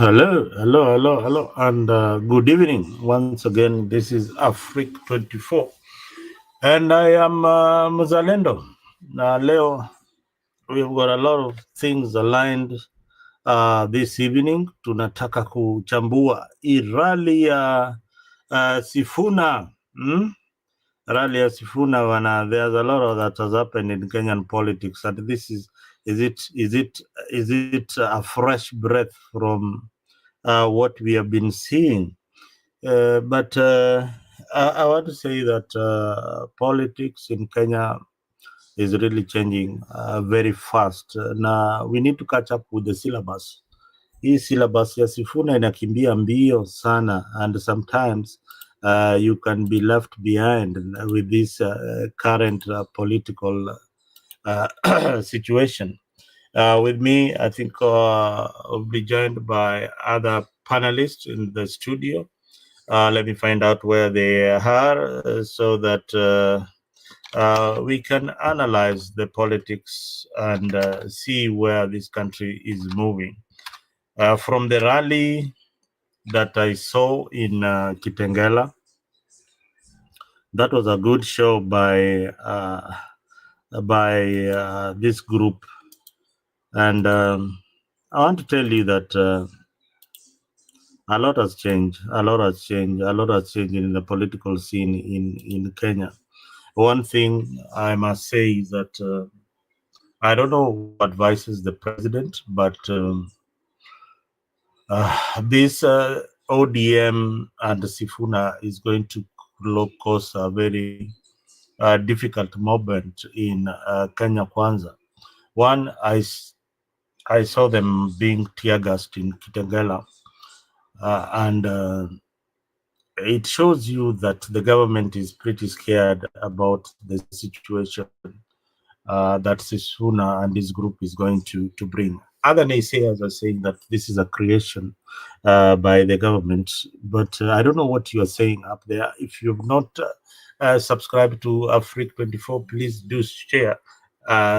Hello, and good evening once again. This is Afric 24, and I am Mzalendo. Now, Leo, we've got a lot of things aligned this evening. Tunataka kuchambua hii rally ya Sifuna. Rally ya Sifuna, there's a lot of that has happened in Kenyan politics, and this is it a fresh breath from what we have been seeing. But I want to say that politics in Kenya is really changing very fast. Now we need to catch up with the syllabus. Hii syllabus ya Sifuna inakimbia mbio sana, and sometimes you can be left behind with this current political situation. With me, I think I'll be joined by other panelists in the studio. Let me find out where they are so that we can analyze the politics and see where this country is moving. From the rally that I saw in Kitengela, that was a good show by this group. And I want to tell you that a lot has changed. A lot has changed in the political scene in Kenya. One thing I must say is that I don't know who advises the president, but this ODM and Sifuna is going to cause a very difficult moment in Kenya Kwanza. One, I saw them being tear gassed in Kitengela, and it shows you that the government is pretty scared about the situation that Sifuna and his group is going to bring. Other naysayers are saying that this is a creation by the government, but I don't know what you are saying up there. If you've not subscribed to Afric 24, please do share,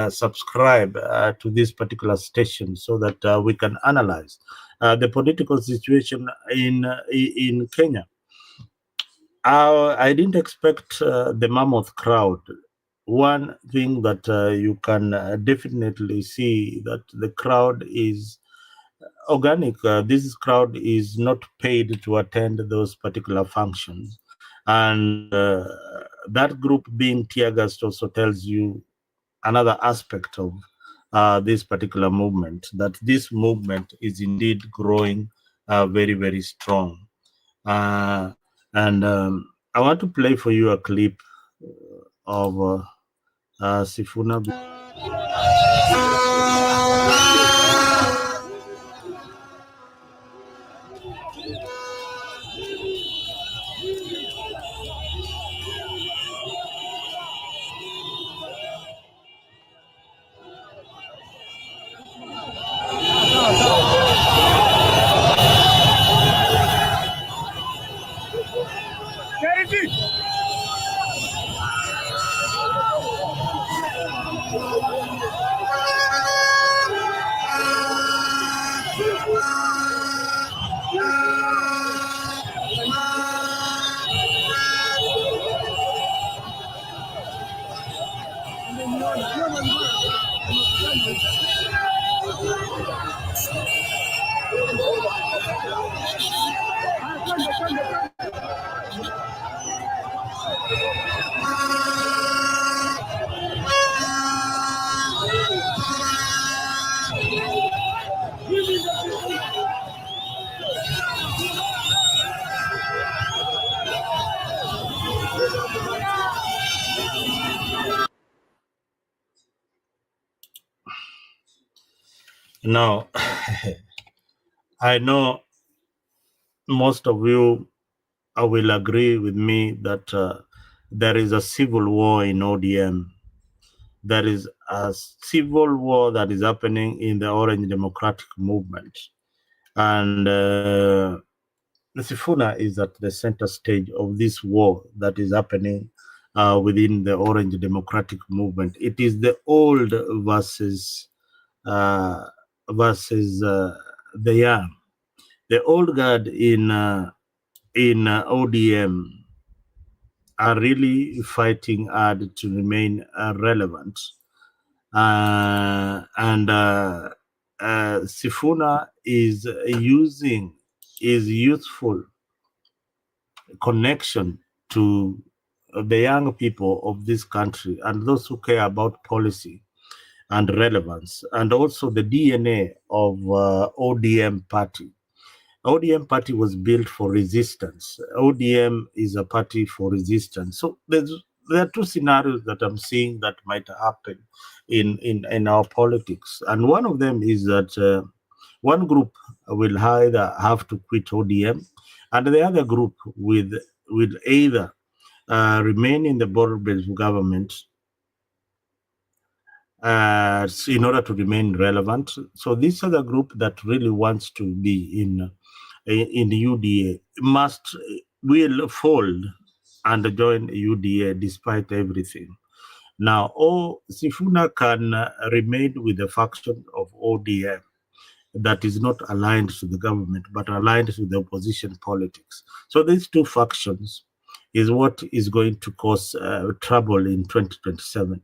subscribe to this particular station so that we can analyze the political situation in Kenya. I didn't expect the mammoth crowd. One thing that you can definitely see that the crowd is organic. This crowd is not paid to attend those particular functions. And that group being tear gassed also tells you another aspect of this particular movement, that this movement is indeed growing very, very strong. And I want to play for you a clip of Sifuna. Now, I know most of you will agree with me that there is a civil war in ODM. There is a civil war that is happening in the Orange Democratic Movement. And Sifuna is at the center stage of this war that is happening within the Orange Democratic Movement. It is the old versus the young. The old guard in ODM are really fighting hard to remain relevant. And Sifuna is using his youthful connection to the young people of this country and those who care about policy and relevance, and also the DNA of ODM party. ODM party was built for resistance. ODM is a party for resistance. So there are two scenarios that I'm seeing that might happen in our politics. And one of them is that one group will either have to quit ODM, and the other group will either remain in the border-based government in order to remain relevant. So this other group that really wants to be in the UDA will fold and join UDA despite everything. Now, Sifuna can remain with the faction of ODM that is not aligned to the government, but aligned to the opposition politics. So these two factions is what is going to cause trouble in 2027,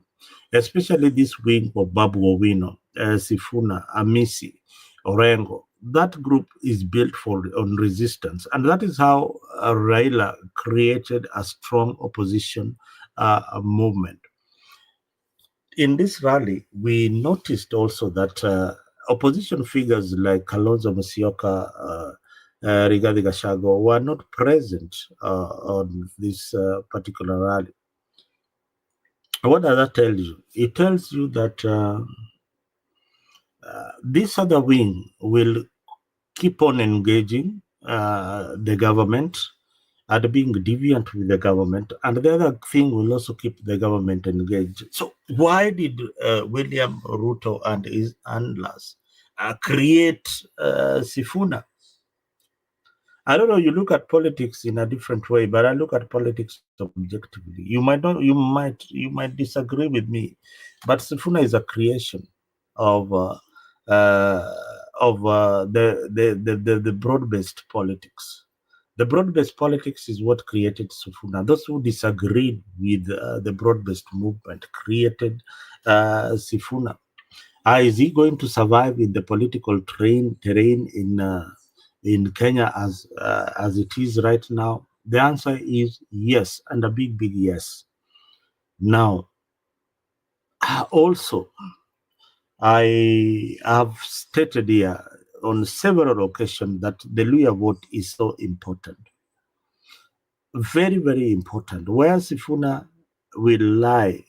especially this wing of Babu Owino, Sifuna, Amisi, Orengo. That group is built on resistance, and that is how Raila created a strong opposition movement. In this rally, we noticed also that opposition figures like Kalonzo Musyoka, Rigathi Gachagua were not present on this particular rally. What does that tell you? It tells you that this other wing will keep on engaging the government and being deviant with the government, and the other thing will also keep the government engaged. So why did William Ruto and his handlers create Sifuna? I don't know. You look at politics in a different way, but I look at politics objectively. You might disagree with me, but Sifuna is a creation of the broad-based politics. The broad-based politics is what created Sifuna. Those who disagreed with the broad-based movement created Sifuna. Is he going to survive in the political terrain in Kenya as it is right now? The answer is yes, and a big yes. Now, also, I have stated here on several occasions that the Luya vote is so important. Very, very important. Where Sifuna will lie,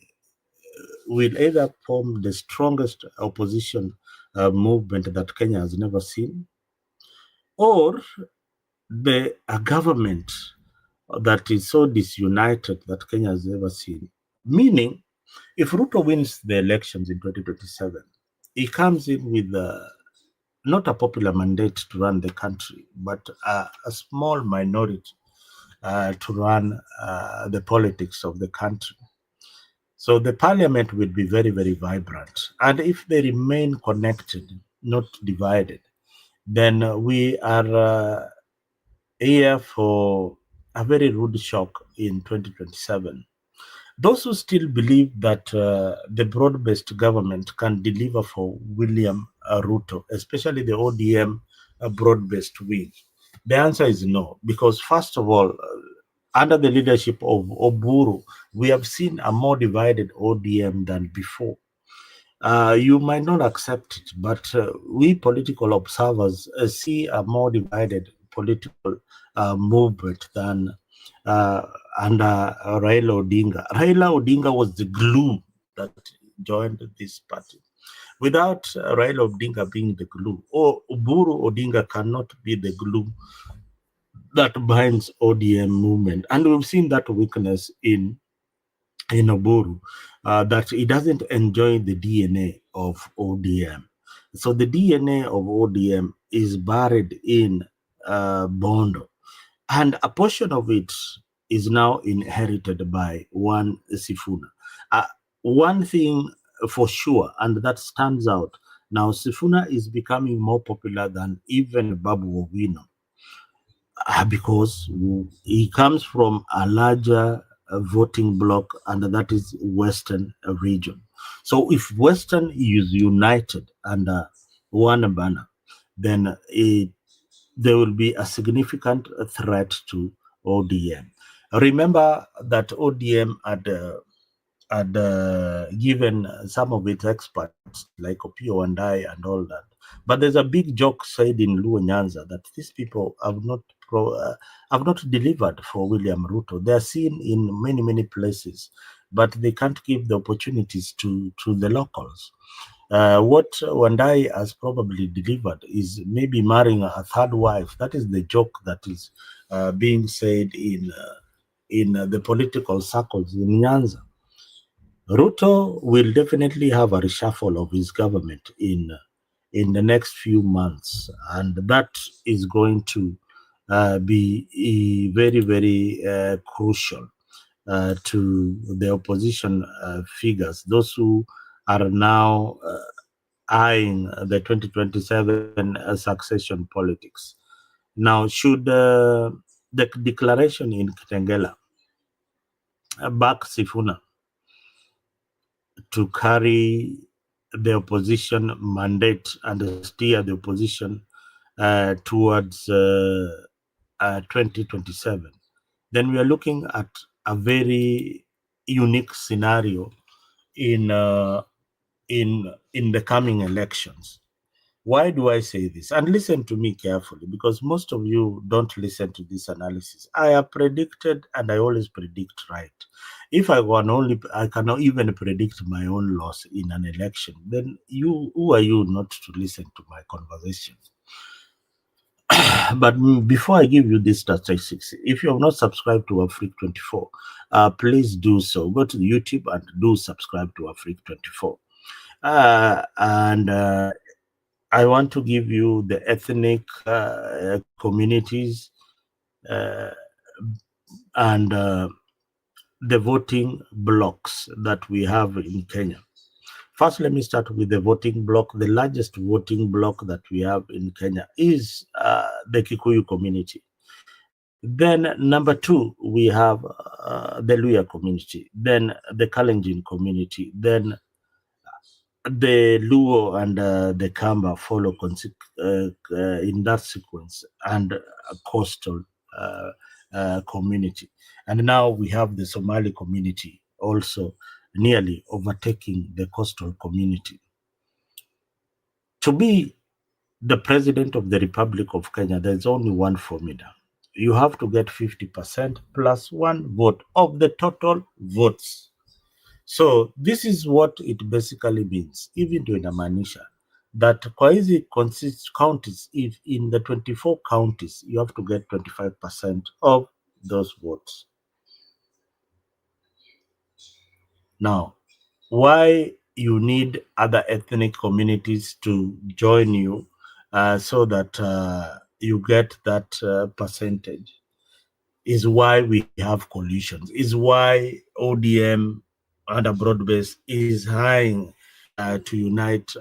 will either form the strongest opposition movement that Kenya has never seen, or a government that is so disunited that Kenya has never seen. Meaning, if Ruto wins the elections in 2027, he comes in with not a popular mandate to run the country, but a small minority to run the politics of the country. So the parliament will be very, very vibrant. And if they remain connected, not divided, then we are here for a very rude shock in 2027. Those who still believe that the broad-based government can deliver for William Ruto, especially the ODM broad-based wing, the answer is no. Because first of all, under the leadership of Oburu, we have seen a more divided ODM than before. You might not accept it, but we political observers see a more divided political movement than under Raila Odinga. Raila Odinga was the glue that joined this party. Without Raila Odinga being the glue, or Oburu Odinga cannot be the glue that binds ODM movement. And we've seen that weakness in Oburu, that he doesn't enjoy the DNA of ODM. So the DNA of ODM is buried in Bondo, and a portion of it is now inherited by one Sifuna. One thing for sure, and that stands out, now Sifuna is becoming more popular than even Babu Owino. because he comes from a larger voting bloc, and that is Western region. So if Western is united under one banner, then there will be a significant threat to ODM. Remember that ODM had given some of its experts like Opio and all that. But there's a big joke said in Luo Nyanza that these people have not delivered for William Ruto. They are seen in many places, but they can't give the opportunities to the locals. What Wandai has probably delivered is maybe marrying a third wife. That is the joke that is being said in the political circles in Nyanza. Ruto will definitely have a reshuffle of his government in the next few months, and that is going to be very crucial to the opposition figures, those who are now eyeing the 2027 succession politics. Now, should the declaration in Kitengela back Sifuna to carry the opposition mandate and steer the opposition towards 2027, then we are looking at a very unique scenario in in the coming elections. Why do I say this? And listen to me carefully, because most of you don't listen to this analysis. I have predicted, and I always predict right. If I cannot even predict my own loss in an election, then who are you not to listen to my conversation? But before I give you these statistics, if you have not subscribed to Afrique24, please do so. Go to YouTube and do subscribe to Afrique24. And I want to give you the ethnic communities uh, and the voting blocks that we have in Kenya. First, let me start with the voting block. The largest voting block that we have in Kenya is the Kikuyu community. Then, number two, we have the Luya community, then the Kalenjin community, then the Luo and the Kamba follow in that sequence, and a coastal community. And now we have the Somali community also nearly overtaking the coastal community. To be the president of the Republic of Kenya, there's only one formula. You have to get 50% plus one vote of the total votes. So this is what it basically means, even to inamaanisha that kwa hizi counties, if in the 24 counties, you have to get 25% of those votes. Now, why you need other ethnic communities to join you so that you get that percentage is why we have coalitions, is why ODM under broad base is eyeing to unite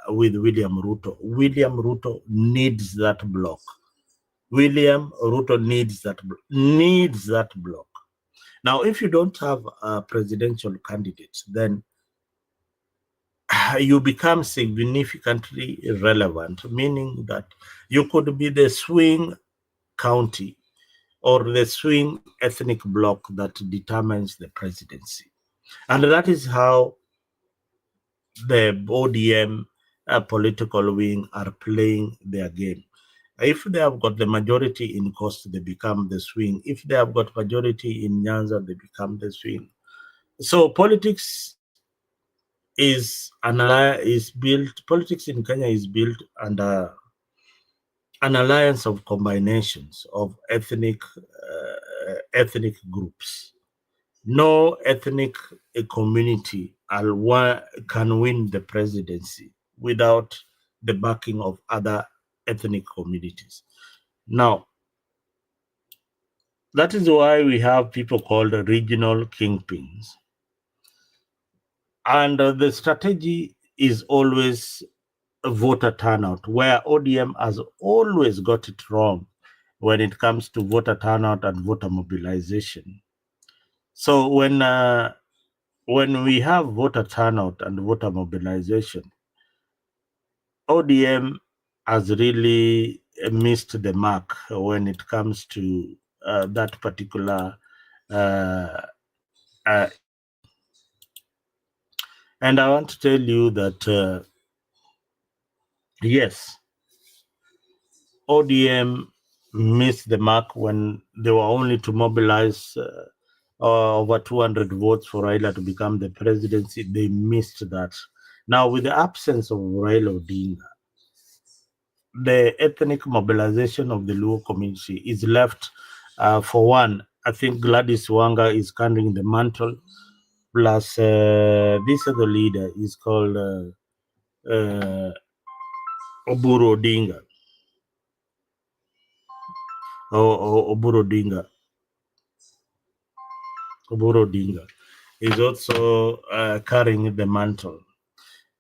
with William Ruto. William Ruto needs that block. William Ruto needs that block. Now, if you don't have a presidential candidate, then you become significantly irrelevant, meaning that you could be the swing county or the swing ethnic bloc that determines the presidency. And that is how the ODM political wing are playing their game. If they have got the majority in Coast, they become the swing. If they have got majority in Nyanza, they become the swing. So politics politics in Kenya is built under an alliance of combinations of ethnic groups. No ethnic community can win the presidency without the backing of other ethnic communities. Now, that is why we have people called regional kingpins. And the strategy is always voter turnout, where ODM has always got it wrong when it comes to voter turnout and voter mobilization. So when we have voter turnout and voter mobilization, ODM has really missed the mark when it comes to that particular uh, issue. And I want to tell you that, yes, ODM missed the mark when they were only to mobilize over 200 votes for Raila to become the presidency. They missed that. Now, with the absence of Raila Odinga, the ethnic mobilization of the Luo community is left. For one, I think Gladys Wanga is carrying the mantle, plus this other leader is called Oburu Odinga. Oburu Odinga. Oburu Odinga is also carrying the mantle.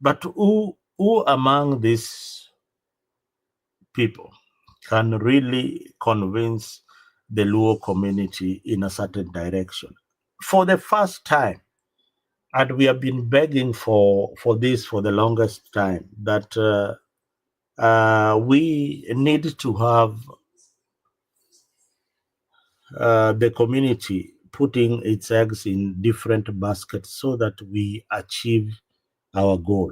But who among these people can really convince the Luo community in a certain direction? For the first time, and we have been begging for this for the longest time, that we need to have the community putting its eggs in different baskets so that we achieve our goal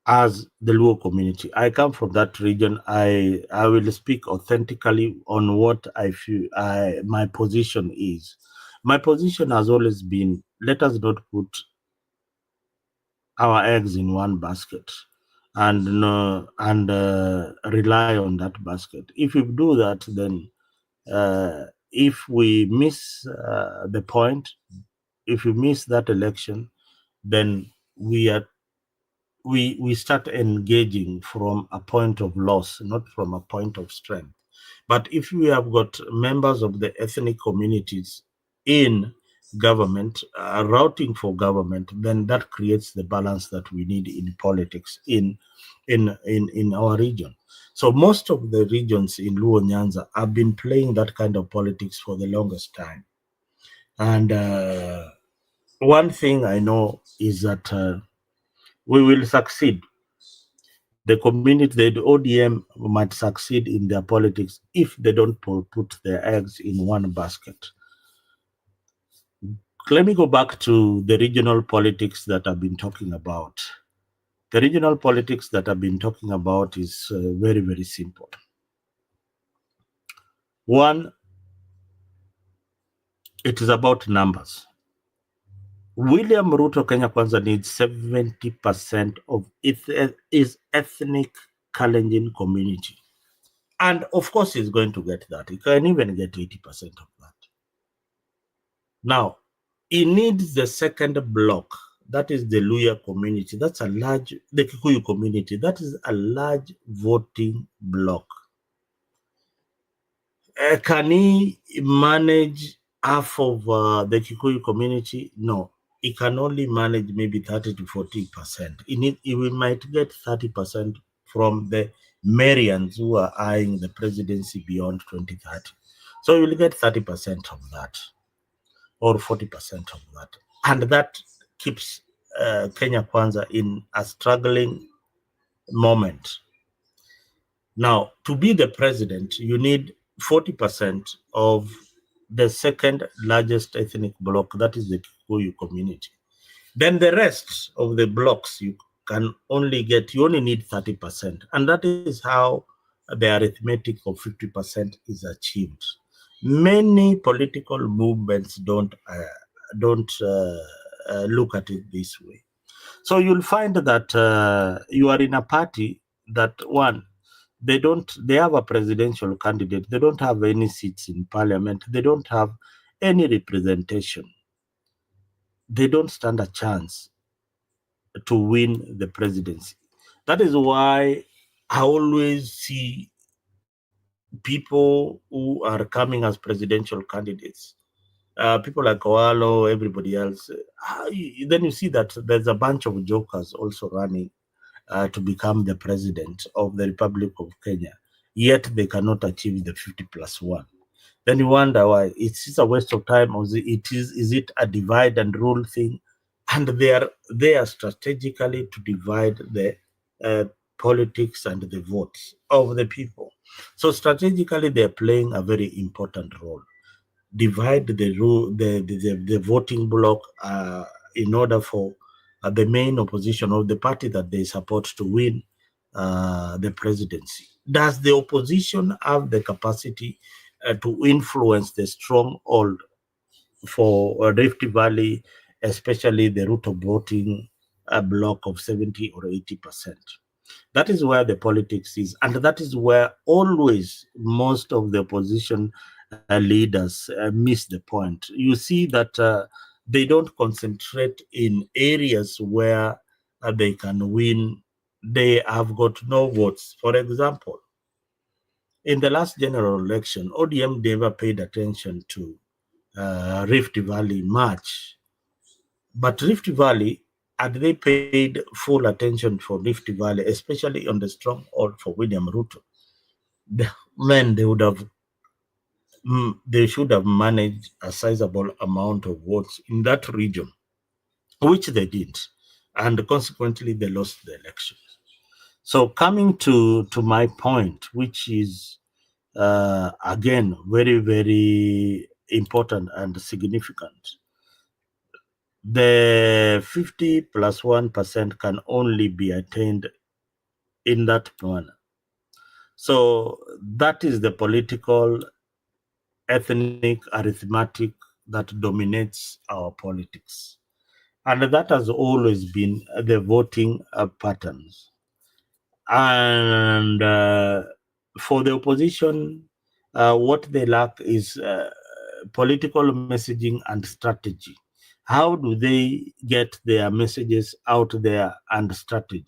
as the Luo community. I come from that region. I will speak authentically on what I feel my position is. My position has always been, let us not put our eggs in one basket and rely on that basket. If we do that, then if we miss the point, if we miss that election, then we are we start engaging from a point of loss, not from a point of strength. But if we have got members of the ethnic communities in government, routing for government, then that creates the balance that we need in politics in our region. So most of the regions in Luo Nyanza have been playing that kind of politics for the longest time. And one thing I know is that we will succeed. The community, the ODM might succeed in their politics if they don't put their eggs in one basket. Let me go back to the regional politics that I've been talking about. The regional politics that I've been talking about is very, very simple. One, it is about numbers. William Ruto Kenya Kwanza needs 70% of his ethnic Kalenjin community. And of course, he's going to get that. He can even get 80% of that. Now, he needs the second block. That is the Luya community. That's a large, the Kikuyu community. That is a large voting block. Can he manage half of the Kikuyu community? No. He can only manage maybe 30 to 40%. He might get 30% from the Marians who are eyeing the presidency beyond 2030. So he will get 30% of that, or 40% of that. And that keeps Kenya Kwanza in a struggling moment. Now, to be the president, you need 40% of the second largest ethnic bloc, that is the Kikuyu community. Then the rest of the blocks you only need 30%. And that is how the arithmetic of 50% is achieved. Many political movements don't look at it this way. So you'll find that you are in a party that, one, they have a presidential candidate, they don't have any seats in parliament, they don't have any representation, they don't stand a chance to win the presidency. That is why I always see people who are coming as presidential candidates, people like Oalo, everybody else. Then you see that there's a bunch of jokers also running to become the president of the Republic of Kenya. yet they cannot achieve the 50+1. Then you wonder why. It's a waste of time, or is it a divide and rule thing? And they are strategically to divide the politics and the votes of the people. So strategically, they're playing a very important role. Divide the voting bloc in order for the main opposition or the party that they support to win the presidency. Does the opposition have the capacity to influence the stronghold for Rift Valley, especially the route of voting block of 70 or 80%? That is where the politics is, and that is where always most of the opposition leaders miss the point. You see that they don't concentrate in areas where they can win. They have got no votes. For example, in the last general election, ODM never paid attention to Rift Valley much. But Rift Valley, had they paid full attention for Rift Valley, especially on the stronghold for William Ruto, then they should have managed a sizable amount of votes in that region, which they did, and consequently they lost the election. So coming to my point, which is again very, very important and significant, the 50+1% can only be attained in that manner. So that is the political, ethnic, arithmetic that dominates our politics. And that has always been the voting patterns. And for the opposition, what they lack is political messaging and strategy. How do they get their messages out there and strategy?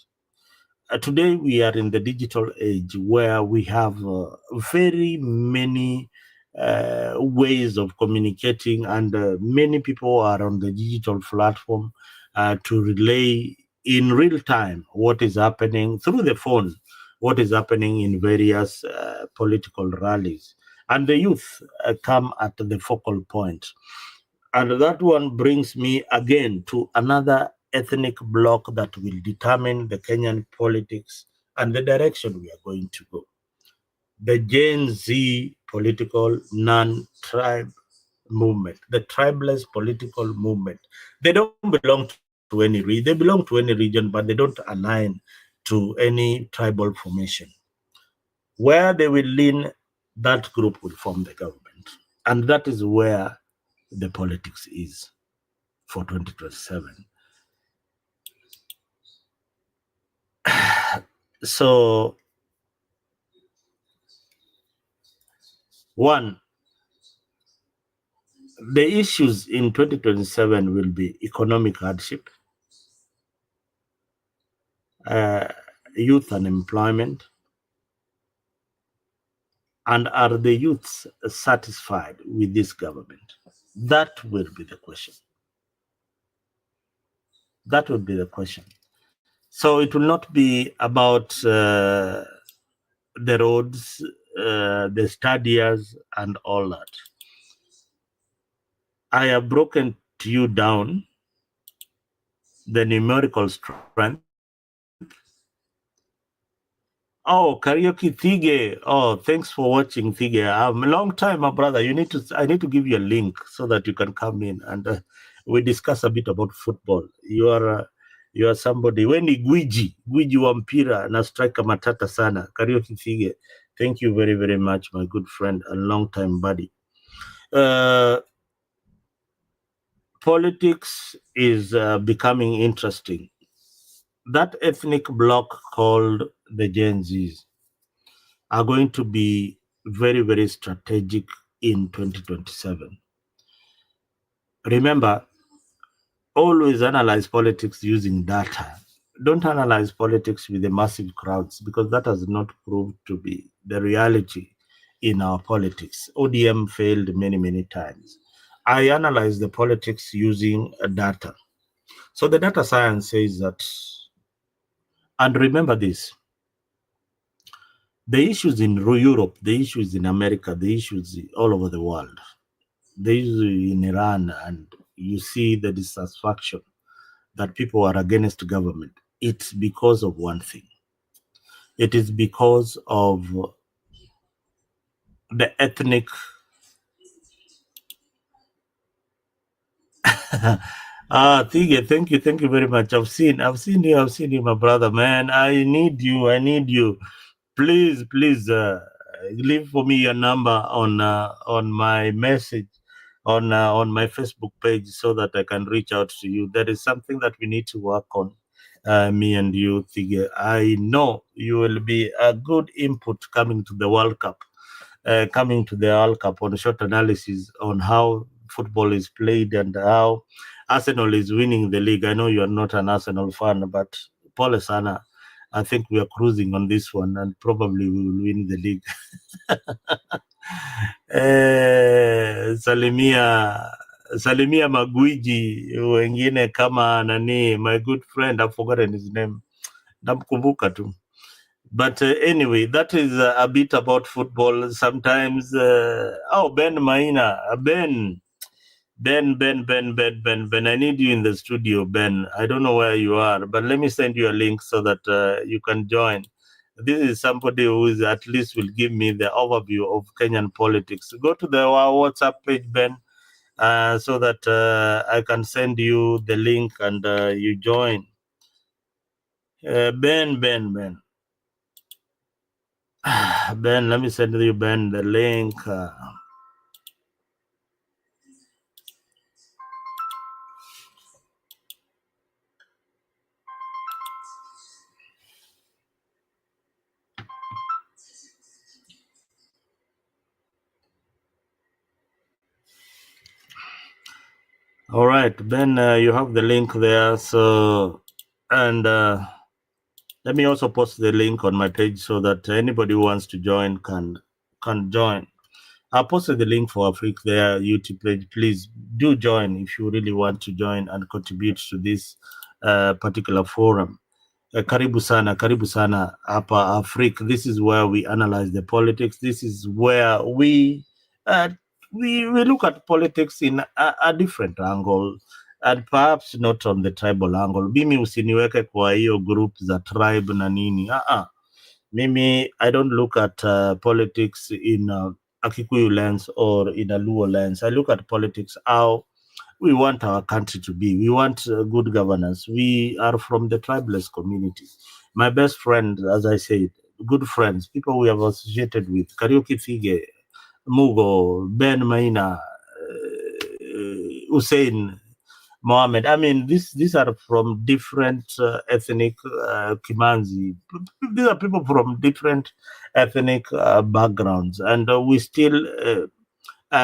Today we are in the digital age where we have very many ways of communicating, and many people are on the digital platform to relay in real time what is happening through the phone, what is happening in various political rallies. And the youth come at the focal point. And that one brings me again to another ethnic bloc that will determine the Kenyan politics and the direction we are going to go. The Gen Z political non-tribe movement, the tribeless political movement. They don't belong to any region. They belong to any region, but they don't align to any tribal formation. Where they will lean, that group will form the government. And that is where the politics is for 2027. So, one, the issues in 2027 will be economic hardship, youth unemployment, and are the youths satisfied with this government? That will be the question. That will be the question. So it will not be about the roads, the stadiums, and all that. I have broken to you down the numerical strength. Oh, karaoke Thige. Oh, thanks for watching, Thige. A long time, my brother. I need to give you a link so that you can come in and we discuss a bit about football. You are somebody. Weni gwiji wa mpira na striker matata sana. Karaoke Thige. Thank you very, very much, my good friend and long time buddy. Politics is becoming interesting. That ethnic bloc called the Gen Zs are going to be very, very strategic in 2027. Remember, always analyze politics using data. Don't analyze politics with the massive crowds, because that has not proved to be the reality in our politics. ODM failed many, many times. I analyze the politics using data. So the data science says that, and remember this, The issues in Europe, the issues in America, the issues all over the world, the issues in Iran, and you see the dissatisfaction that people are against government. It's because of one thing. It is because of the ethnic. Thank you very much. I've seen you, my brother, man. I need you. I need you. Please, leave for me your number on my message on my Facebook page so that I can reach out to you. There is something that we need to work on, me and you, Tige. I know you will be a good input coming to the World Cup, on a short analysis on how football is played and how Arsenal is winning the league. I know you are not an Arsenal fan, but Pole Sana, I think we are cruising on this one and probably we will win the league. Salimia Magwiji, wengine kama nani, my good friend, I've forgotten his name. Namkumbuka tu. But anyway, that is a bit about football. Sometimes, Ben Maina, Ben. I need you in the studio, Ben. I don't know where you are, but let me send you a link so that you can join. This is somebody who is at least will give me the overview of Kenyan politics. Go to our WhatsApp page, Ben, so that I can send you the link and you join. Ben. Ben, let me send you, Ben, the link. All right, Ben, you have the link there. So, and let me also post the link on my page so that anybody who wants to join can join. I posted the link for Africa there, YouTube page. Please do join if you really want to join and contribute to this particular forum. Karibu sana hapa Africa. This is where we analyze the politics. This is where we look at politics in a different angle and perhaps not on the tribal angle. Mimi usiniweke kwa hiyo group za tribe na nini. Mimi, I don't look at politics in a Kikuyu lens or in a Luo lens. I look at politics how we want our country to be. We want good governance. We are from the tribeless community. My best friend, as I said, good friends, people we have associated with, Karaoke Fige, Mugo, Ben Maina, Hussein, Mohammed. I mean, these are from different ethnic Kimanzi. These are people from different ethnic backgrounds, and we still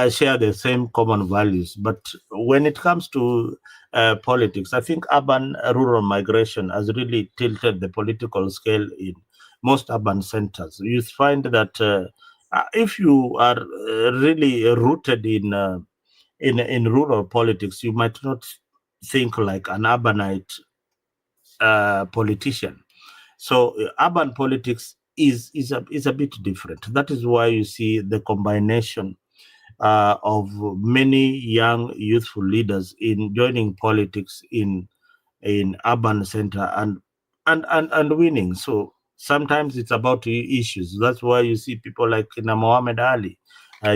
share the same common values. But when it comes to politics, I think urban-rural migration has really tilted the political scale in most urban centers. You find that if you are really rooted in rural politics, you might not think like an urbanite politician. So urban politics is a bit different. That is why you see the combination of many young youthful leaders in joining politics in urban center and winning. So sometimes it's about issues. That's why you see people like Mohammed Ali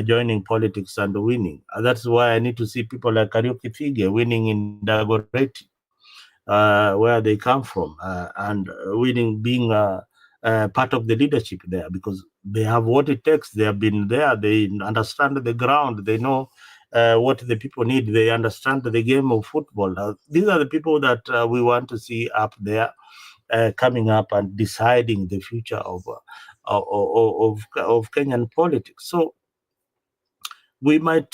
joining politics and winning. That's why I need to see people like Karaoke Fige winning in Dagoretti, where they come from, and winning, being part of the leadership there, because they have what it takes. They have been there. They understand the ground. They know what the people need. They understand the game of football. These are the people that we want to see up there, coming up and deciding the future of Kenyan politics. So we might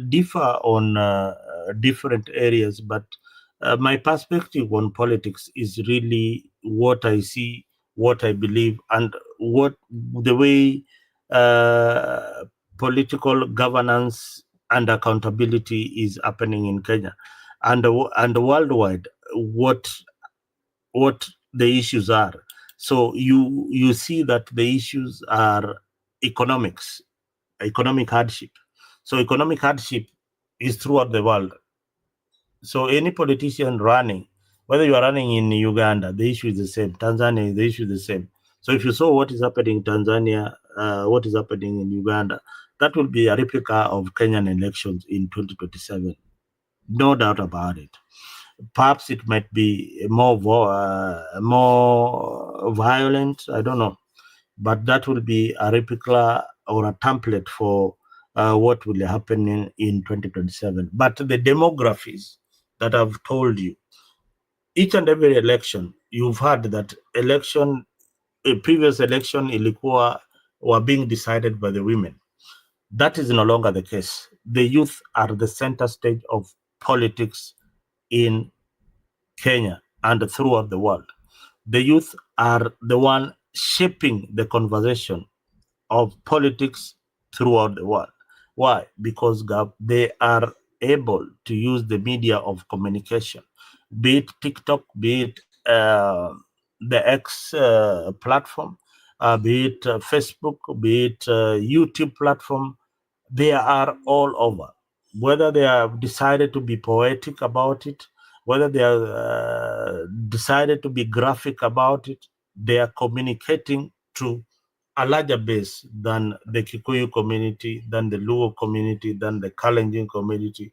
differ on different areas, but my perspective on politics is really what I see, what I believe, and what the way political governance and accountability is happening in Kenya and worldwide. What the issues are. So you see that the issues are economic hardship. So economic hardship is throughout the world. So any politician running, whether you are running in Uganda, the issue is the same. Tanzania, the issue is the same. So if you saw what is happening in Tanzania, what is happening in Uganda, that will be a replica of Kenyan elections in 2027. No doubt about it. Perhaps it might be more violent. I don't know, but that will be a replica or a template for what will happen in 2027. But the demographies that I've told you, each and every election, you've heard that a previous election ilikuwa were being decided by the women. That is no longer the case. The youth are the center stage of politics in Kenya and throughout the world. The youth are the one shaping the conversation of politics throughout the world. Why? Because they are able to use the media of communication, be it TikTok, be it the X platform, be it Facebook, be it YouTube platform. They are all over. Whether they have decided to be poetic about it, whether they are decided to be graphic about it, they are communicating to a larger base than the Kikuyu community, than the Luo community, than the Kalenjin community,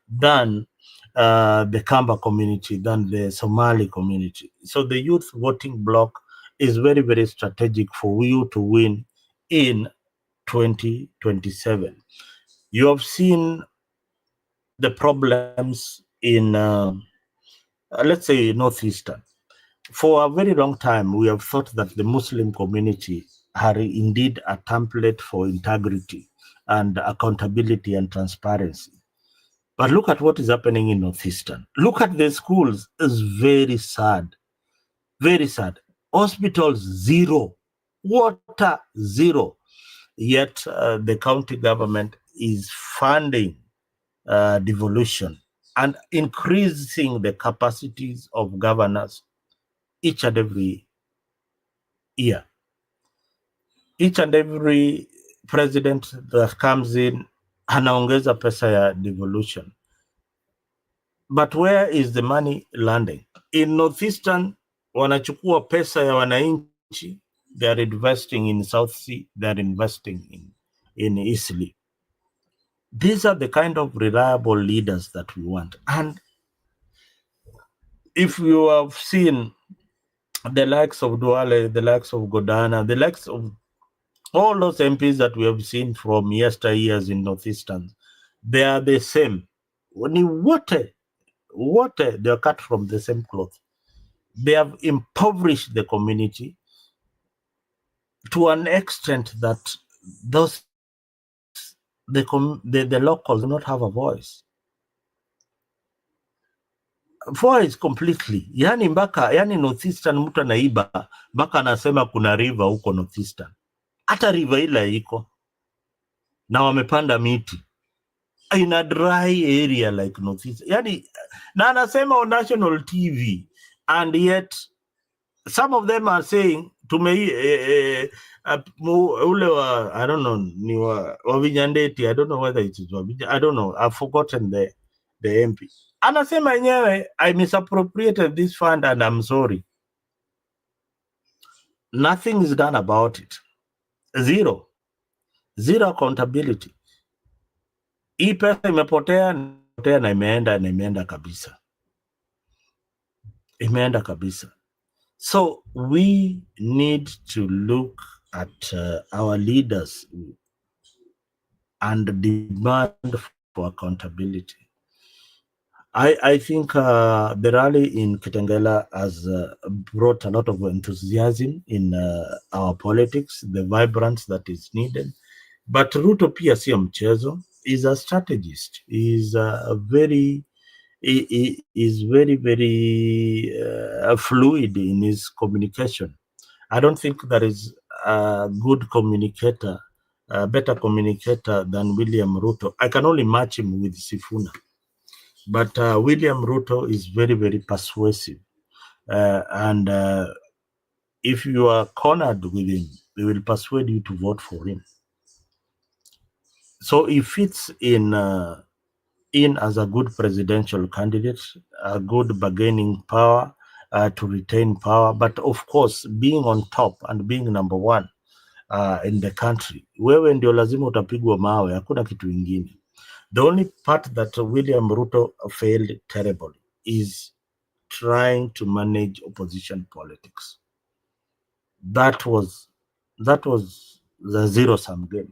than the Kamba community, than the Somali community. So the youth voting bloc is very, very strategic for you to win in 2027. You have seen the problems in, let's say, Northeastern. For a very long time, we have thought that the Muslim community are indeed a template for integrity and accountability and transparency. But look at what is happening in Northeastern. Look at the schools. It's very sad. Very sad. Hospitals, zero. Water, zero. Yet the county government is funding devolution and increasing the capacities of governors each and every year. Each and every president that comes in anaongeza pesa ya devolution. But where is the money landing? In Northeastern, wanachukua pesa ya wananchi, they are investing in South Sea, they are investing in Eastleigh. These are the kind of reliable leaders that we want. And if you have seen the likes of Duale, the likes of Godana, the likes of all those MPs that we have seen from yesteryears in Northeastern, they are the same. When you water, they are cut from the same cloth. They have impoverished the community to an extent that the locals do not have a voice. Voice completely. Yani Northeastern mtu anaiba mpaka anasema kuna river huko Northeastern. Hata river ile iko na wamepanda miti in a dry area like Northeastern. Yani na anasema on national TV, and yet some of them are saying ule wa, I don't know, ni wa Vinyandeti, I don't know whether it is I don't know, I've forgotten the MP. Anasema yenyewe, I misappropriated this fund and I'm sorry. Nothing is done about it. Zero accountability. Hii pesa imepotea na imeenda kabisa. Imeenda kabisa. So we need to look at our leaders and demand for accountability. I think the rally in Kitengela has brought a lot of enthusiasm in our politics, the vibrance that is needed. But Ruto pia sio mchezo, is a strategist. Is very fluid in his communication. I don't think there is a good communicator, a better communicator than William Ruto. I can only match him with Sifuna. But William Ruto is very, very persuasive. And if you are cornered with him, they will persuade you to vote for him. So he fits in as a good presidential candidate, a good bargaining power to retain power, but of course being on top and being number one in the country, wewe ndio lazima utapigwa mawe, hakuna kitu ingine. The only part that William Ruto failed terribly is trying to manage opposition politics. That was the zero-sum game.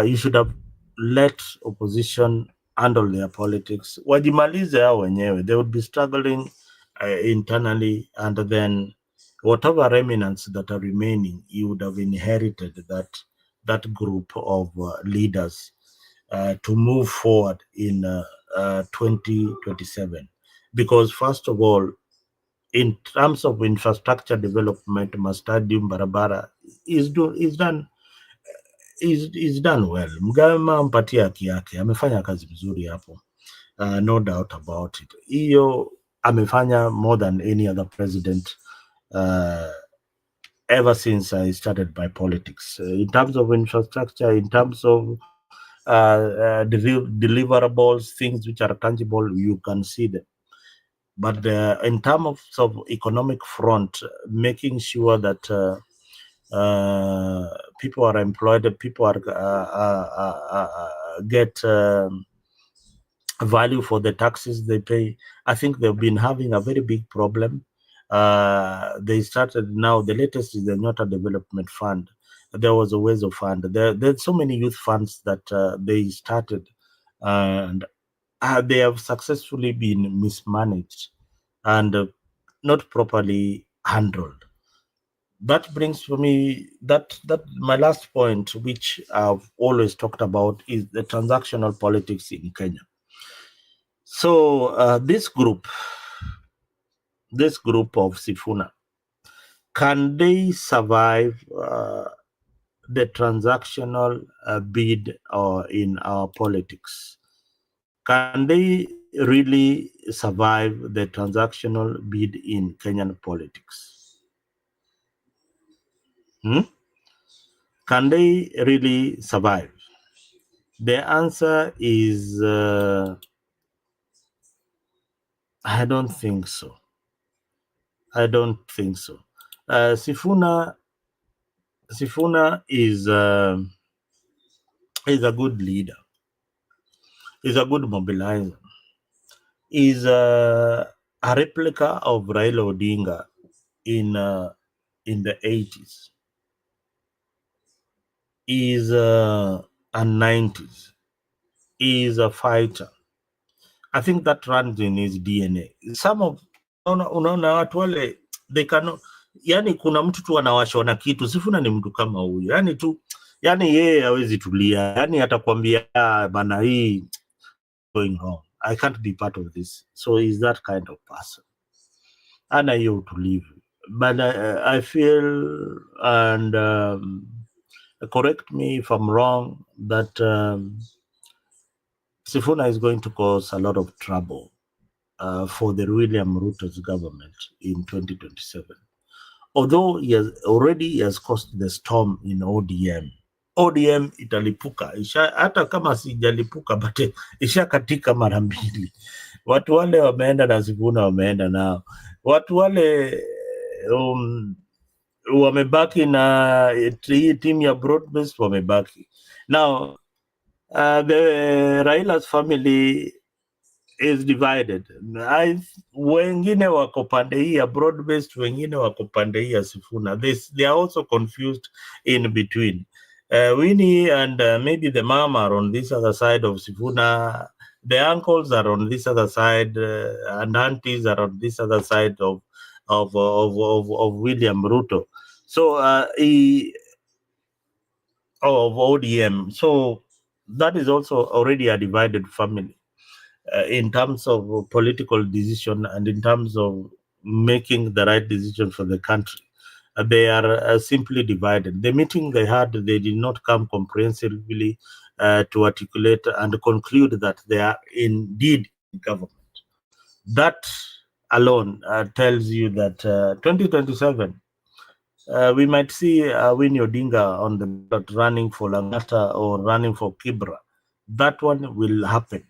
You should have let opposition handle their politics. Wajimalize hao wenyewe. They would be struggling internally, and then whatever remnants that are remaining, you would have inherited that group of leaders to move forward in 2027. Because first of all, in terms of infrastructure development, Stadium Barabara is done well. Mgama mpatia haki yake, amefanya kazi mzuri hapo, no doubt about it. Hiyo amefanya more than any other president ever since I started my politics. In terms of infrastructure, in terms of deliverables, things which are tangible, you can see them. But in terms of economic front, making sure that people are employed, people are get value for the taxes they pay. I think they've been having a very big problem. They started now. The latest is the Nyota Development Fund. There was a Wezo Fund. There's so many youth funds that they started, and they have successfully been mismanaged and not properly handled. That brings for me that my last point, which I've always talked about, is the transactional politics in Kenya. So this group of Sifuna, can they survive the transactional bid in our politics? Can they really survive the transactional bid in Kenyan politics? Can they really survive? The answer is I don't think so. I don't think so. Sifuna is a good leader. Is a good mobilizer. Is a replica of Raila Odinga in the 80s. Is a 90s. Is a fighter. I think that runs in his DNA. Some of unaona watu wale they cannot, yani kuna mtu tu anawashwa na kitu. Sifuna ni mtu kama huyu, yani tu, yani yeye hawezi tulia, yani atakwambia bana hii going wrong, I can't be part of this. So he's that kind of person, ana hiyo utulivu. But I feel, and correct me if I'm wrong, that Sifuna is going to cause a lot of trouble for the William Ruto's government in 2027. Although he has caused the storm in ODM. ODM italipuka, hata kama sijalipuka, but isha katika mara mbili. Watu wale wameenda na Sifuna wameenda nao. Watu wale wamebaki na team ya broad-based wamebaki. Now, the Raila's family is divided. Wengine wako pande hii ya broad-based, wengine wako pande hii ya Sifuna. They are also confused in between. Winnie and maybe the mom are on this other side of Sifuna. The uncles are on this other side, and aunties are on this other side of William Ruto. So of ODM. So that is also already a divided family. In terms of political decision and in terms of making the right decision for the country, they are simply divided. The meeting they had, they did not come comprehensively to articulate and conclude that they are indeed in government. That alone tells you that 2027, we might see Winnie Odinga on the ballot running for Langata or running for Kibra. That one will happen.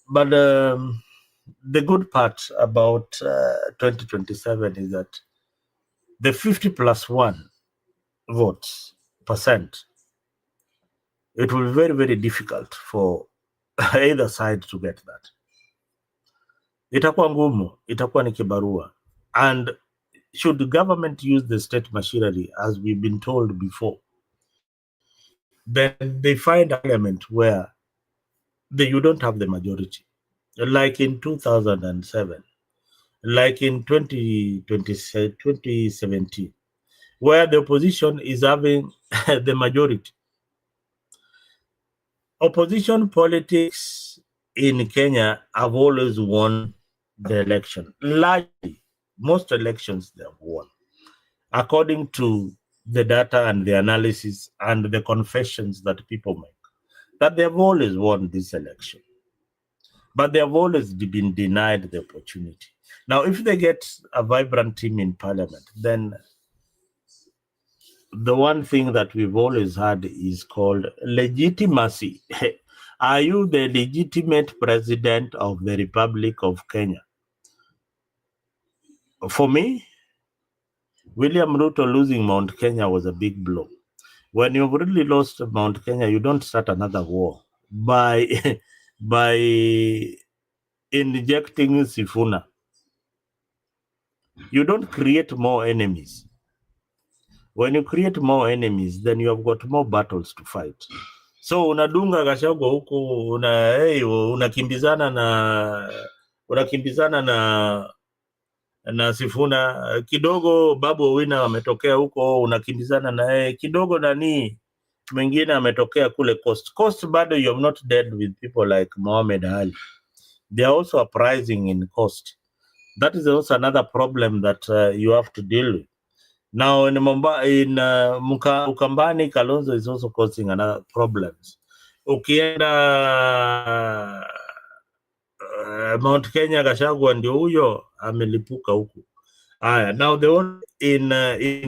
But the good part about 2027 is that the 50+1 votes percent, it will be very, very difficult for either side to get that. Itakuwa ngumu, itakuwa ni kibarua. And should the government use the state machinery, as we've been told before, then they find a parliament where you don't have the majority. Like in 2007, like in 2017, where the opposition is having the majority. Opposition politics in Kenya have always won the election. Largely, most elections they have won. According to the data and the analysis and the confessions that people make, that they have always won this election. But they have always been denied the opportunity. Now, if they get a vibrant team in parliament, then the one thing that we've always had is called legitimacy. Are you the legitimate president of the Republic of Kenya? For me, William Ruto losing Mount Kenya was a big blow. When you've really lost Mount Kenya, you don't start another war by by injecting Sifuna. You don't create more enemies. When you create more enemies, then you have got more battles to fight. So unadunga Gachagua huku unakimbizana na Sifuna kidogo. Babu Owino ametokea huko, unakimbizana na yeye kidogo. Nani mwingine ametokea kule Coast bado you have not dealt with people like Mohamed Ali. They are also uprising in Coast. That is also another problem that you have to deal with. Now in Ukambani, Kalonzo is also causing another problems. Ukienda Mount Kenya, Gachagua ndio huyo amelipuka huku. Now the one in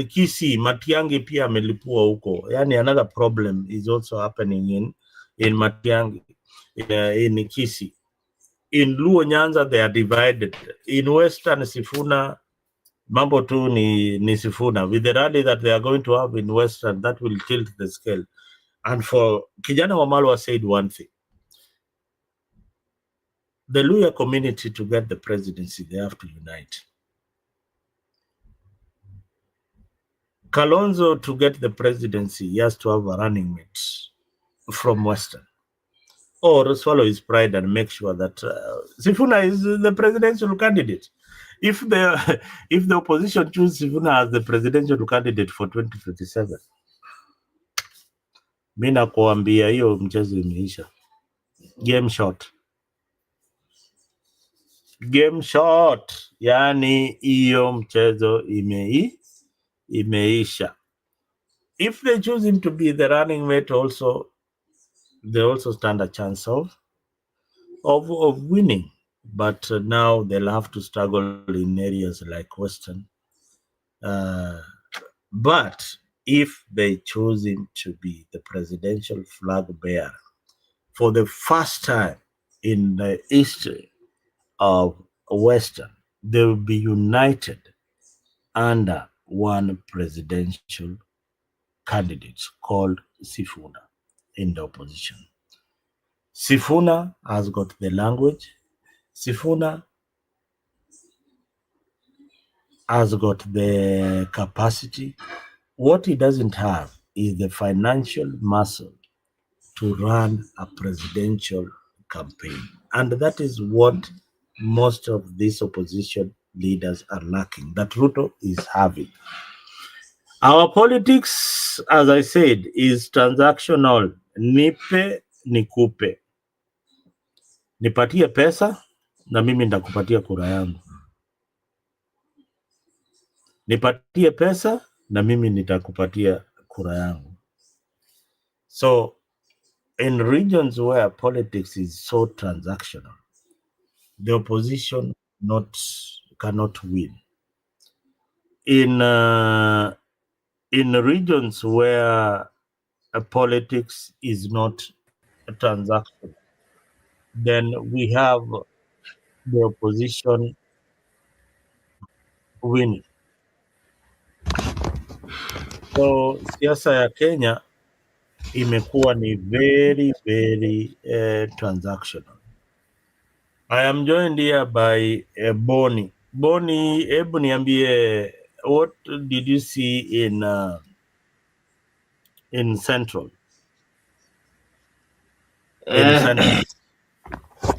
Kisii, Matiang'i pia amelipua huko. Yani another problem is also happening in Matiang'i, in Kisii. In Luo Nyanza they are divided. In Western Sifuna, mambo tu ni Sifuna. With the rally that they are going to have in Western, that will tilt the scale. And for Kijana Wamalwa said one thing. The Luya community, to get the presidency, they have to unite. Kalonzo, to get the presidency, he has to have a running mate from Western, or swallow his pride and make sure that Sifuna is the presidential candidate. If the opposition choose Sifuna as the presidential candidate for 2027, mimi nakuambia hiyo mchezo imeisha. Game short. Game short. Yani hiyo mchezo imeisha. If they choose him to be the running mate also, they also stand a chance of winning. But now they'll have to struggle in areas like Western. But if they choose him to be the presidential flag bearer for the first time in the history of Western, they will be united under one presidential candidate called Sifuna in the opposition. Sifuna has got the language. Sifuna has got the capacity. What he doesn't have is the financial muscle to run a presidential campaign. And that is what most of these opposition leaders are lacking, that Ruto is having. Our politics, as I said, is transactional. Nipe nikupe. Nipatie pesa na mimi ndakupatia kura yangu. Nipatie pesa na mimi nitakupatia kura yangu. So in regions where politics is so transactional, the opposition not cannot win. In regions where politics is not a transaction, then we have the opposition winning. So siasa ya Kenya imekuwa ni very very transactional. I am joined here by Boni. Boni, hebu niambie, what did you see in Central? In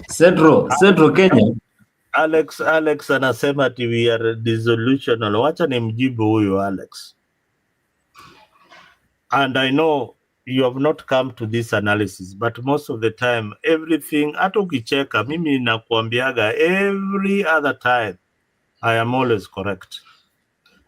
Central. Central Kenya. Alex anasema ati we are dissolutional. Wacha nimjibu huyu Alex. And I know you have not come to this analysis, but most of the time everything, hata ukicheka, mimi nakuambiaga every other time I am always correct.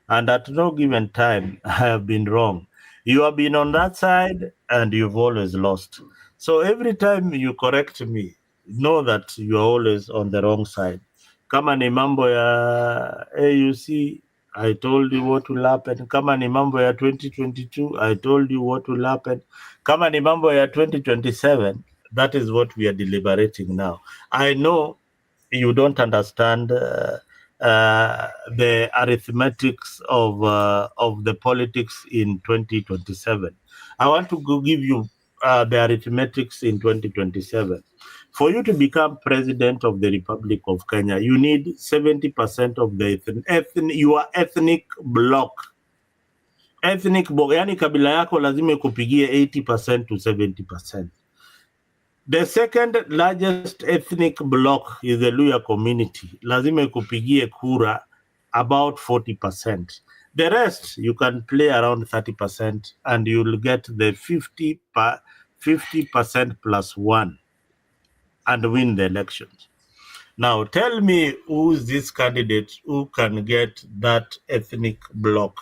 And at no given time, I have been wrong. You have been on that side and you've always lost. So every time you correct me, know that you are always on the wrong side. Kama ni mambo ya AUC, I told you what will happen. Kama ni mambo ya 2022, I told you what will happen. Kama ni mambo ya 2027, that is what we are deliberating now. I know you don't understand the arithmetics of the politics in 2027. I want to give you the arithmetics in 2027. For you to become president of the Republic of Kenya, you need 70% of the your ethnic bloc. Ethnic bloc, yani kabila yako lazima ikupigie 80% to 70%. The second largest ethnic bloc is the Luya community. Lazima ikupigie kura about 40%. The rest, you can play around 30% and you'll get the 50% plus one and win the elections. Now, tell me who's this candidate who can get that ethnic bloc.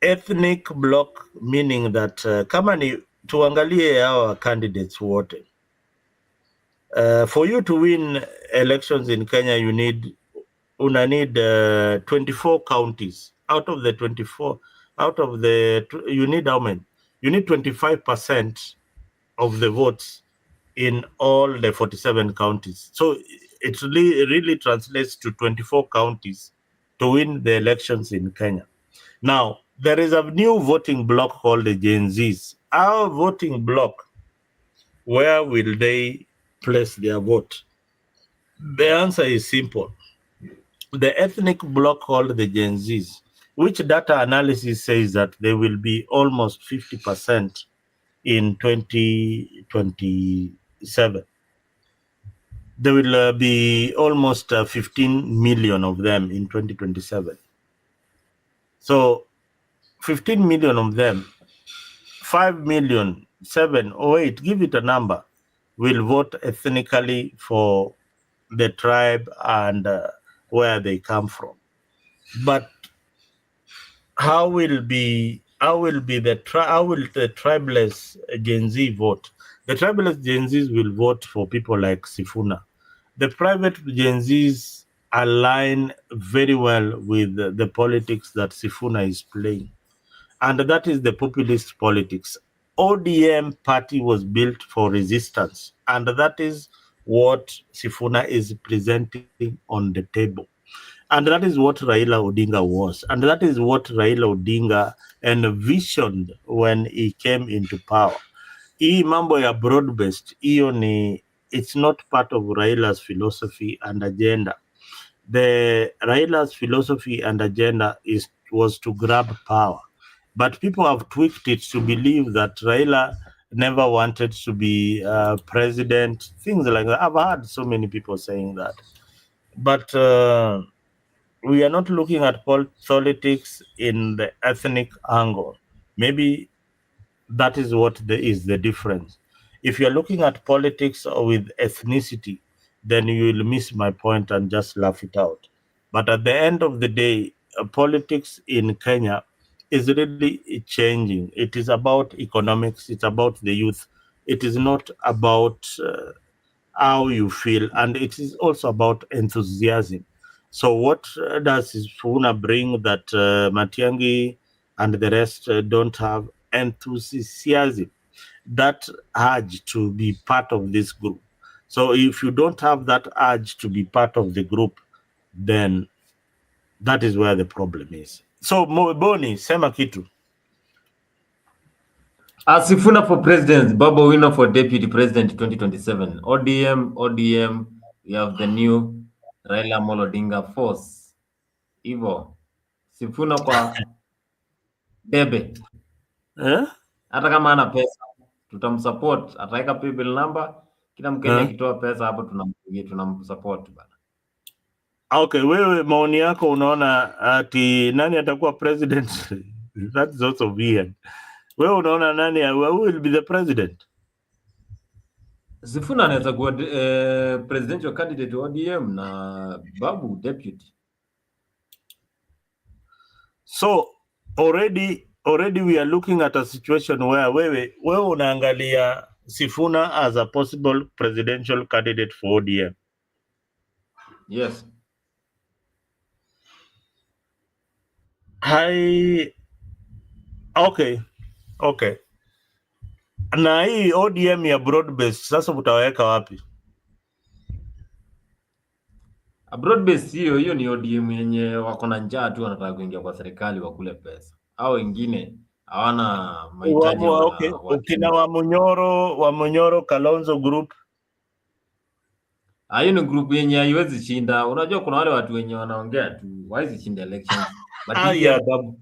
Ethnic bloc meaning that kama ni tuangalie hawa candidates wote. For you to win elections in Kenya, you need 24 counties. Out of the 24, you need how many? You need 25% of the votes in all the 47 counties. So it really translates to 24 counties to win the elections in Kenya. Now, there is a new voting bloc called the Gen Zs. Our voting bloc, where will they place their vote? The answer is simple. The ethnic bloc called the Gen Zs, which data analysis says that they will be almost 50% in 2027. There will be almost 15 million of them in 2027. So 15 million of them, 5 million, 7 or 8, give it a number, will vote ethnically for the tribe and where they come from. But how will the tribeless Gen Z vote? The tribeless Gen Zs will vote for people like Sifuna. The private Gen Zs align very well with the politics that Sifuna is playing, and that is the populist politics. ODM party was built for resistance, and that is what Sifuna is presenting on the table. And that is what Raila Odinga was. And that is what Raila Odinga envisioned when he came into power. Hii mambo ya broad-based, it's not part of Raila's philosophy and agenda. Raila's philosophy and agenda was to grab power. But people have tweaked it to believe that Raila never wanted to be president, things like that. I've heard so many people saying that. But we are not looking at politics in the ethnic angle. Maybe that is what is the difference. If you're looking at politics with ethnicity, then you will miss my point and just laugh it out. But at the end of the day, politics in Kenya is really changing. It is about economics, it's about the youth. It is not about how you feel, and it is also about enthusiasm. So what does Sifuna bring that Matiang'i and the rest don't have? Enthusiasm, that urge to be part of this group. So if you don't have that urge to be part of the group, then that is where the problem is. So Boni, sema kitu. Sifuna for president, Babu Owino for deputy president 2027. ODM, we have the new Raila Odinga force. Hivyo Sifuna kwa debe. Hata kama ana pesa tutamsupport, ataweka paybill number, kila Mkenya akitoa pesa hapo tunamsupport bana. Okay, wewe maoni yako unaona ati nani atakuwa president? That's also weird. Wewe unaona nani who will be the president? Sifuna anaweza kuwa presidential candidate wa ODM na Babu deputy. So already we are looking at a situation where wewe unaangalia Sifuna as a possible presidential candidate for ODM. Yes. Okay. Na hii ODM ya broad based sasa utaweka wapi? Broad based hiyo ni ODM yenye wako na njaa tu, wanataka kuingia kwa serikali wakule pesa. Hao wengine hawana mahitaji. Okay. Ukina wa Munyoro Kalonzo group. Hiyo ni group yenye haiwezi shinda. Unajua kuna wale watu wenye wanaongea tu, hawezi shinda elections. But yeah, Babu.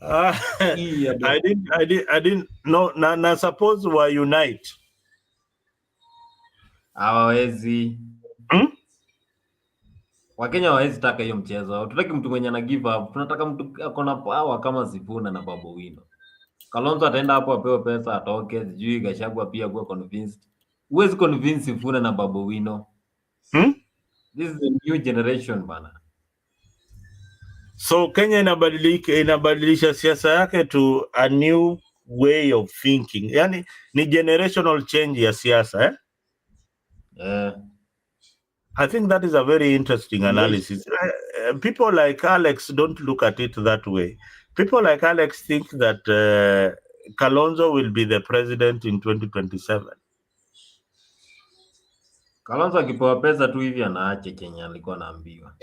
I didn't know. Na suppose wa unite. Hawawezi. Wakenya hawawezi taka hiyo mchezo. Tunataka mtu mwenye ana give up. Tunataka mtu akona power kama Sifuna na Babu Owino. Kalonzo ataenda hapo apewe pesa atoke, sijui Gachagua pia kuwa convinced. Huwezi convince Sifuna na Babu Owino. This is the new generation bana. So Kenya inabadilisha siasa yake to a new way of thinking. Yani ni generational change ya siasa I think that is a very interesting analysis. People like Alex don't look at it that way. People like Alex think that Kalonzo will be the president in 2027. Kalonzo akipewa pesa tu hivi anaache Kenya alikuwa anaambiwa.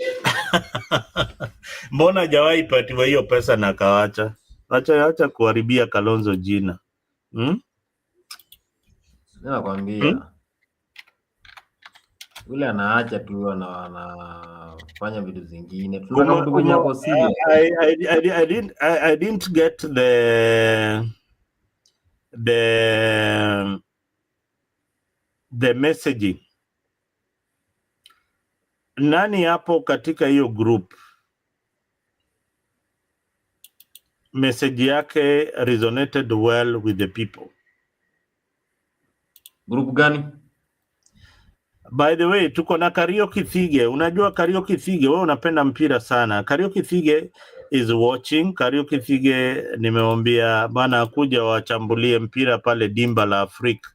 Mbona hajawahi patiwa hiyo pesa na kawacha? Acha kuharibia Kalonzo jina. Nakwambia. Ule anaacha tu anafanya vitu zingine. Tunataka mtu mwenye ako serious. I didn't get the messaging. Nani hapo katika hiyo group message yake resonated well with the people? Group gani? By the way, tuko na Karaoke Thige. Unajua Karaoke Thige, wewe unapenda mpira sana. Karaoke Thige is watching. Karaoke Thige nimeombia bana akuja wachambulie mpira pale dimba la Afrika.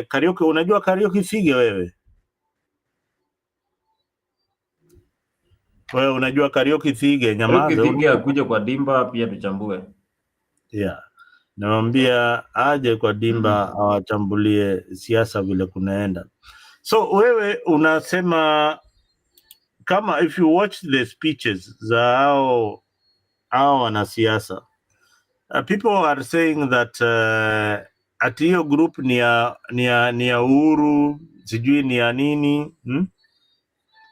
Karaoke, unajua Karaoke Thige wewe? Wewe unajua Karaoke Thige? Nyamaza. Karaoke Thige akuja kwa dimba pia tuchambue. Yeah. Namwambia aje kwa dimba awachambulie siasa vile kunaenda. So wewe unasema kama if you watch the speeches za hao wanasiasa, people are saying that at hiyo group ni ya Uhuru, sijui ni ya nini.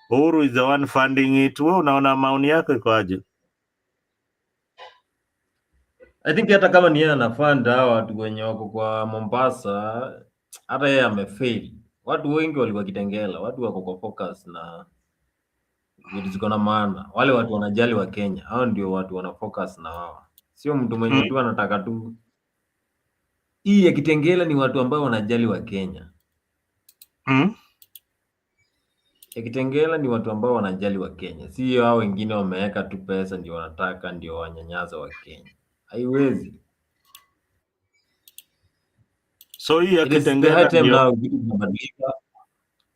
Uhuru is the one funding it. Wewe unaona maoni yako iko aje? I think hata kama ni yeye anafund hao watu wenye wako kwa Mombasa, hata yeye amefail. Watu wengi walikuwa Kitengela, watu wako kwa focus na vitu ziko na maana. Wale watu wanajali wa Kenya, hao ndio watu wana focus na wao. Sio mtu mwenye tu anataka tu. Hii ya Kitengela ni watu ambao wanajali wa Kenya. Ya Kitengela ni watu ambao wanajali wa Kenya. Sio hao wengine wameweka tu pesa ndio wanataka ndio wanyanyaza wa Kenya. Haiwezi. So hii ya Kitengela ndio vitu vinabadilika.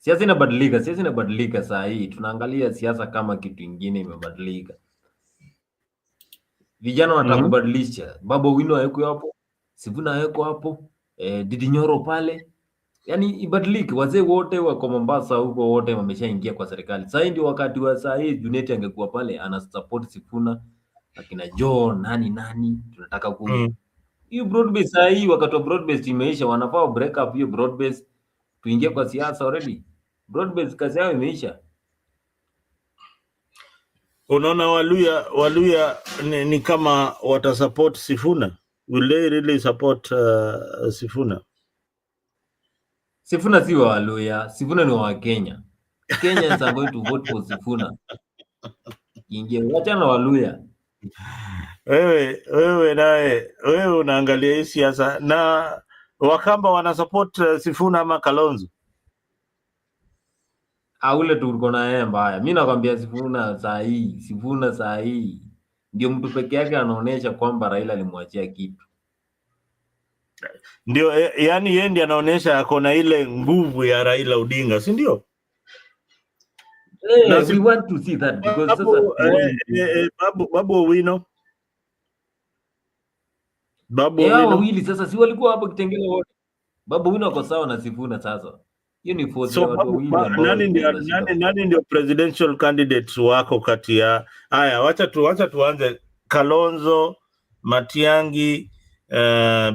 Siasa inabadilika saa hii. Tunaangalia siasa kama kitu ingine imebadilika. Vijana wanataka kubadilisha. Babu Owino hayuko hapo, Sifuna hayuko hapo, Didi Nyoro pale. Yaani ibadilike. Wazee wote wako Mombasa huko wote wameshaingia kwa serikali. Sasa ndio wakati wa saa hii Junet angekuwa pale ana support Sifuna, akina John nani tunataka hiyo broad base saa hii, wakati wa broad base imeisha, wanafaa break up hiyo broad base, tuingie kwa siasa already. Broad base kazi yao imeisha. Unaona Waluya ni kama watasupport Sifuna. Will they really support Sifuna? Sifuna si wa Waluya, Sifuna ni wa Kenya. Kenyans are going to vote for Sifuna. Ingie wachana Waluya. Wewe naye unaangalia hii siasa na Wakamba wana support Sifuna ama Kalonzo? Ule tuko na yeye mbaya. Mimi nakwambia Sifuna saa hii ndio mtu peke yake anaonesha kwamba Raila alimwachia kitu. Ndio yani yeye ndiye anaonesha ako na ile nguvu ya Raila Odinga, si ndio? We want to see that because Babu Owino wawili sasa si walikuwa hapo Kitengela wote. Babu Owino ako sawa na Sifuna sasa. Hiyo ni force ya watu wawili. Nani ndio presidential candidate wako kati ya haya? Wacha tuanze Kalonzo, Matiangi,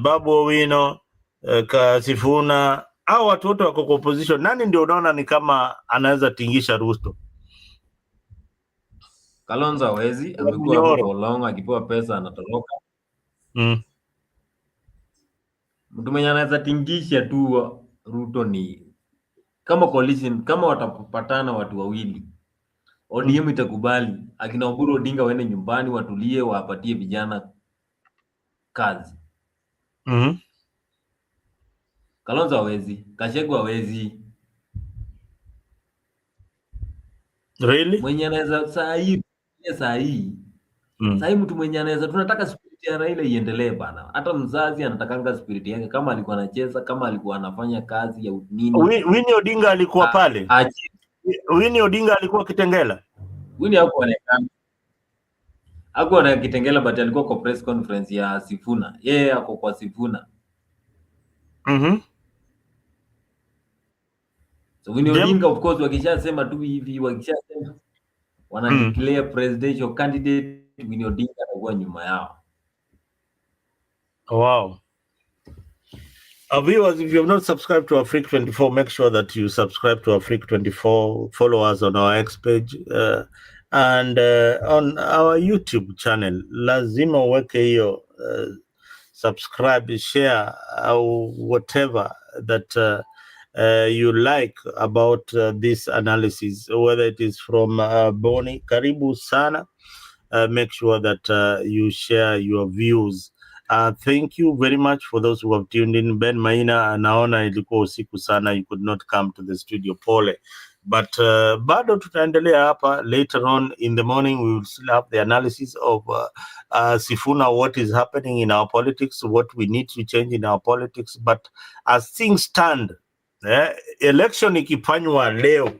Babu Owino, Sifuna, au watu wote wako kwa opposition. Nani ndio unaona ni kama anaweza tingisha Ruto? Kalonzo hawezi, amekuwa hapo for long, akipewa pesa anatoroka. Mtu mwenye anaweza tingisha tu Ruto ni kama coalition, kama watapatana watu wawili. ODM itakubali, akina Oburu Odinga waende nyumbani watulie, wapatie vijana kazi. Kalonzo hawezi, Gachagua hawezi. Really? Mwenye anaweza saa hii mtu mwenye anaweza, tunataka spirit ya Raila iendelee bana. Hata mzazi anatakanga spirit yake, kama alikuwa anacheza, kama alikuwa anafanya kazi ya nini. Winnie Odinga alikuwa pale. Winnie Odinga alikuwa Kitengela. Winnie hakuwa na Kitengela, but alikuwa kwa press conference ya Sifuna. Yeye ako kwa Sifuna. So Winnie Odinga of course wakishasema tu hivi, wakishasema wana declare presidential candidate, Winnie Odinga anakuwa nyuma yao. Wow. Viewers, if you have not subscribed to Afrique 24, make sure that you subscribe to Afrique 24. Follow us on our X page and on our YouTube channel. Lazima uweke hiyo subscribe, share, or whatever that you like about this analysis, whether it is from Boni. Karibu sana. Make sure that you share your views. Thank you very much for those who have tuned in. Ben Maina, naona ilikuwa usiku sana, you could not come to the studio, pole. But bado tutaendelea hapa. Later on in the morning, we will still have the analysis of Sifuna, what is happening in our politics, what we need to change in our politics. But as things stand, election ikifanywa leo,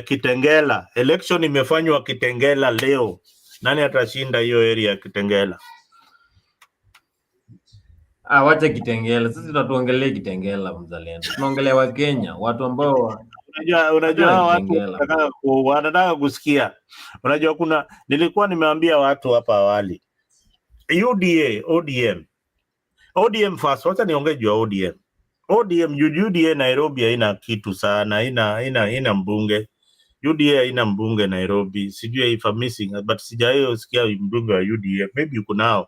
Kitengela, election imefanywa Kitengela leo, nani atashinda hiyo area ya Kitengela? Wacha Kitengela. Sisi tunatuongelea Kitengela mzalendo. Tunaongelea wa Kenya, watu ambao unajua watu wanataka kusikia. Unajua nilikuwa nimeambia watu hapa awali. ODM first, wacha niongee juu ya ODM. UDA Nairobi haina kitu sana, haina mbunge. UDA haina mbunge Nairobi. Sijui if I'm missing, but sijawahi sikia mbunge wa UDA. Maybe you could now.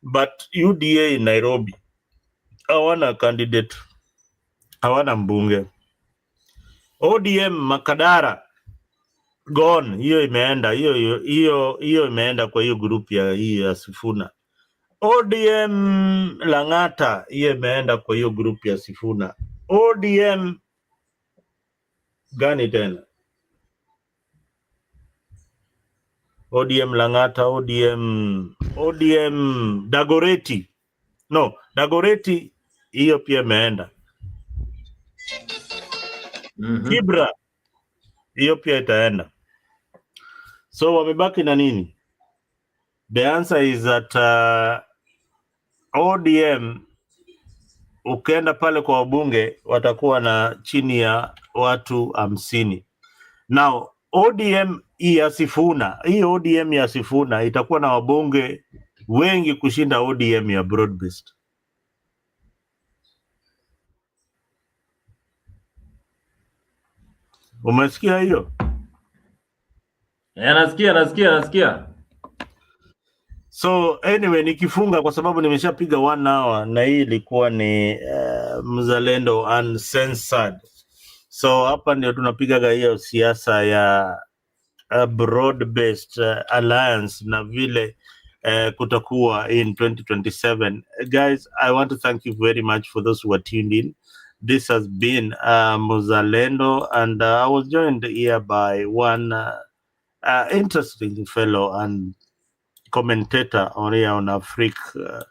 But UDA in Nairobi hawana candidate, hawana mbunge. ODM Makadara gone, hiyo imeenda, hiyo imeenda kwa hiyo group ya Sifuna. ODM Lang'ata, hiyo imeenda kwa hiyo group ya Sifuna. ODM gani tena? ODM Lang'ata, ODM Dagoreti. No, Dagoreti hiyo pia imeenda. Kibra hiyo pia itaenda. So wamebaki na nini? The answer is that ODM ukienda pale kwa wabunge watakuwa na chini ya watu 50. Now ODM ya Sifuna, hii ODM ya Sifuna itakuwa na wabunge wengi kushinda ODM ya broad based. Umesikia hiyo? Nasikia. So anyway, nikifunga kwa sababu nimeshapiga 1 hour na hii ilikuwa ni Mzalendo Uncensored. So hapa ndio tunapigaga hiyo siasa ya broad based alliance na vile kutakuwa in 2027. Guys, I want to thank you very much for those who are tuned in. This has been Mzalendo, and I was joined here by one interesting fellow and commentator on here on Africa,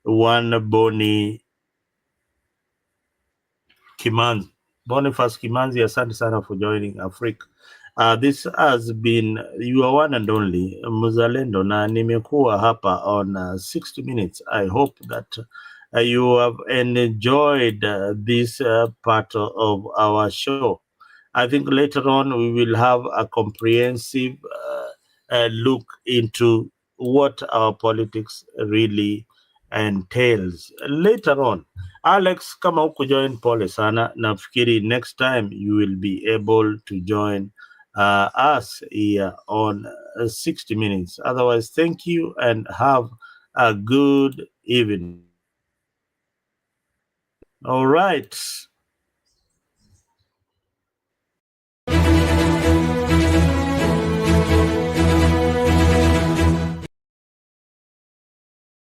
one Boni Kimanzi. Boniface Kimanzi, asante sana for joining Africa. This has been your one and only Mzalendo, na nimekuwa hapa on 60 minutes. I hope that you have enjoyed this part of our show. I think later on we will have a comprehensive look into what our politics really entails later on. Alex, kama huku join, pole sana. Nafikiri next time you will be able to join us here on 60 minutes. Otherwise, thank you and have a good evening. All right.